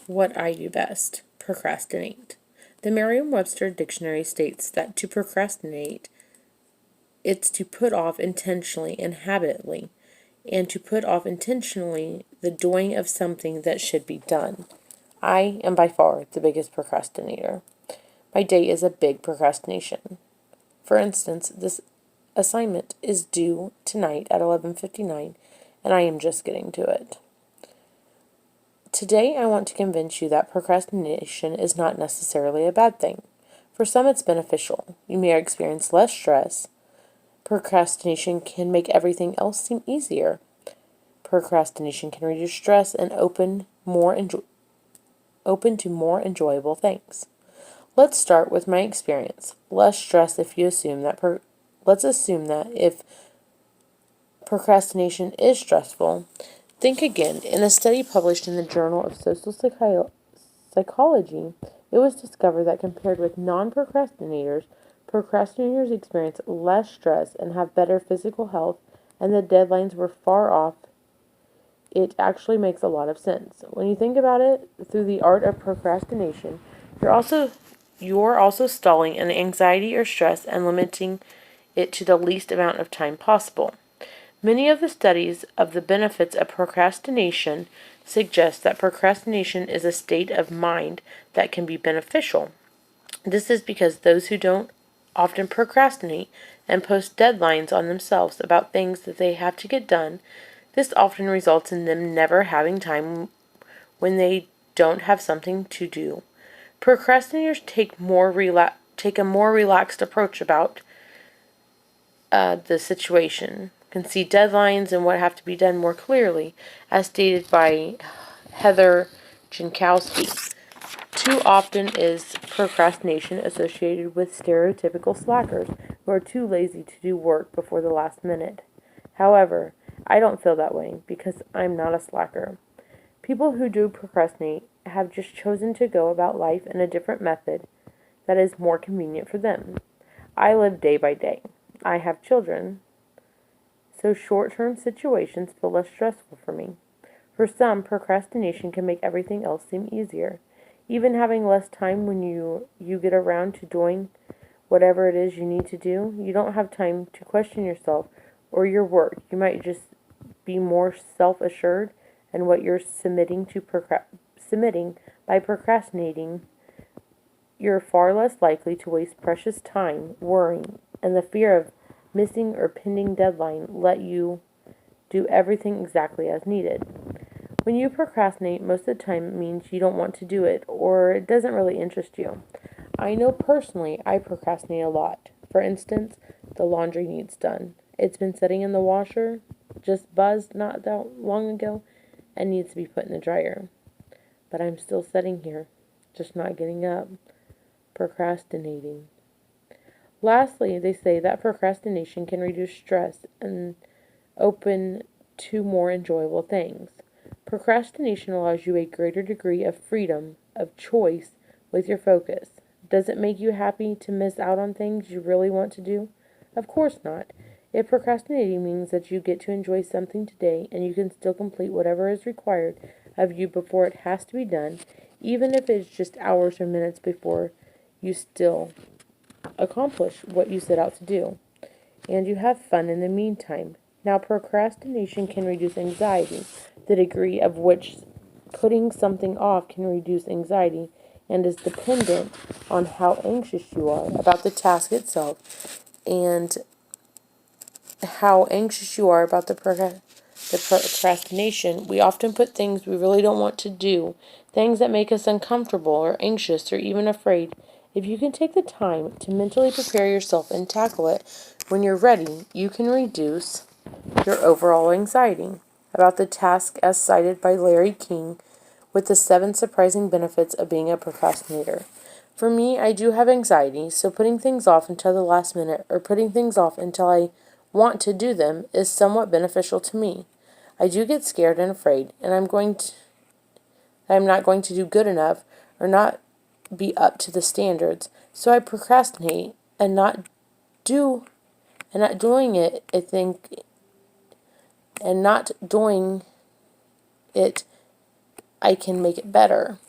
what I do best: procrastinate. The Merriam-Webster dictionary states that to procrastinate, it's to put off intentionally and habitually, and to put off intentionally the doing of something that should be done. I am by far the biggest procrastinator. My day is a big procrastination. For instance, this assignment is due tonight at 11:59, and I am just getting to it. Today, I want to convince you that procrastination is not necessarily a bad thing. For some, it's beneficial. You may experience less stress. Procrastination can make everything else seem easier. Procrastination can reduce stress and open to more enjoyable things. Let's start with my experience. Less stress if you assume that let's assume that if procrastination is stressful, think again. In a study published in the Journal of Social Psychology, it was discovered that compared with non-procrastinators, procrastinators experience less stress and have better physical health, and the deadlines were far off. It actually makes a lot of sense. When you think about it, through the art of procrastination, you're also stalling an anxiety or stress and limiting it to the least amount of time possible. Many of the studies of the benefits of procrastination suggest that procrastination is a state of mind that can be beneficial. This is because those who don't often procrastinate and post deadlines on themselves about things that they have to get done. This often results in them never having time when they don't have something to do. Procrastinators take a more relaxed approach about the situation, can see deadlines and what have to be done more clearly, as stated by Heather Jankowski. Too often is procrastination associated with stereotypical slackers who are too lazy to do work before the last minute. However, I don't feel that way because I'm not a slacker. People who do procrastinate have just chosen to go about life in a different method that is more convenient for them. I live day by day. I have children, so short-term situations feel less stressful for me. For some, procrastination can make everything else seem easier. Even having less time when you get around to doing whatever it is you need to do, you don't have time to question yourself or your work. You might just be more self-assured in what you're submitting by procrastinating. You're far less likely to waste precious time worrying, and the fear of missing or pending deadline let you do everything exactly as needed. When you procrastinate, most of the time it means you don't want to do it or it doesn't really interest you. I know personally I procrastinate a lot. For instance, the laundry needs done. It's been sitting in the washer, just buzzed not that long ago, and needs to be put in the dryer. But I'm still sitting here, just not getting up, procrastinating. Lastly, they say that procrastination can reduce stress and open to more enjoyable things. Procrastination allows you a greater degree of freedom, of choice with your focus. Does it make you happy to miss out on things you really want to do? Of course not. If procrastinating means that you get to enjoy something today and you can still complete whatever is required of you before it has to be done, even if it's just hours or minutes before, you still accomplish what you set out to do. And you have fun in the meantime. Now, procrastination can reduce anxiety. The degree of which putting something off can reduce anxiety and is dependent on how anxious you are about the task itself and how anxious you are about the procrastination. We often put things we really don't want to do, things that make us uncomfortable or anxious or even afraid. If you can take the time to mentally prepare yourself and tackle it when you're ready, you can reduce your overall anxiety about the task as cited by Larry King with the 7 surprising benefits of being a procrastinator. For me, I do have anxiety, so putting things off until the last minute or putting things off until I want to do them is somewhat beneficial to me. I do get scared and afraid, and I'm not going to do good enough or not be up to the standards, so I procrastinate and not doing it, and not doing it, I can make it better.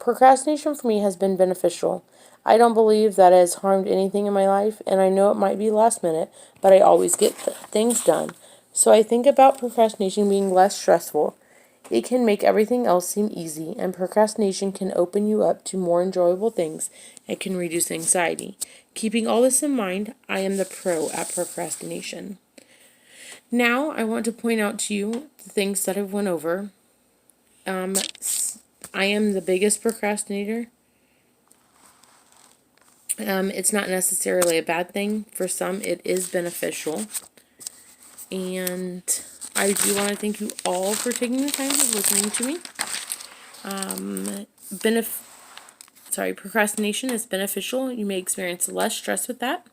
Procrastination for me has been beneficial. I don't believe that it has harmed anything in my life, and I know it might be last minute, but I always get things done. So I think about procrastination being less stressful. It can make everything else seem easy, and procrastination can open you up to more enjoyable things and can reduce anxiety. Keeping all this in mind, I am the pro at procrastination. Now, I want to point out to you the things that I've went over. I am the biggest procrastinator. It's not necessarily a bad thing. For some, it is beneficial. And I do want to thank you all for taking the time of listening to me. Procrastination is beneficial. You may experience less stress with that.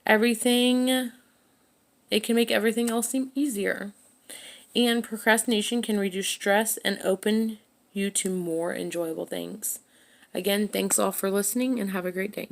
It can make everything else seem easier. And procrastination can reduce stress and open you to more enjoyable things. Again, thanks all for listening and have a great day.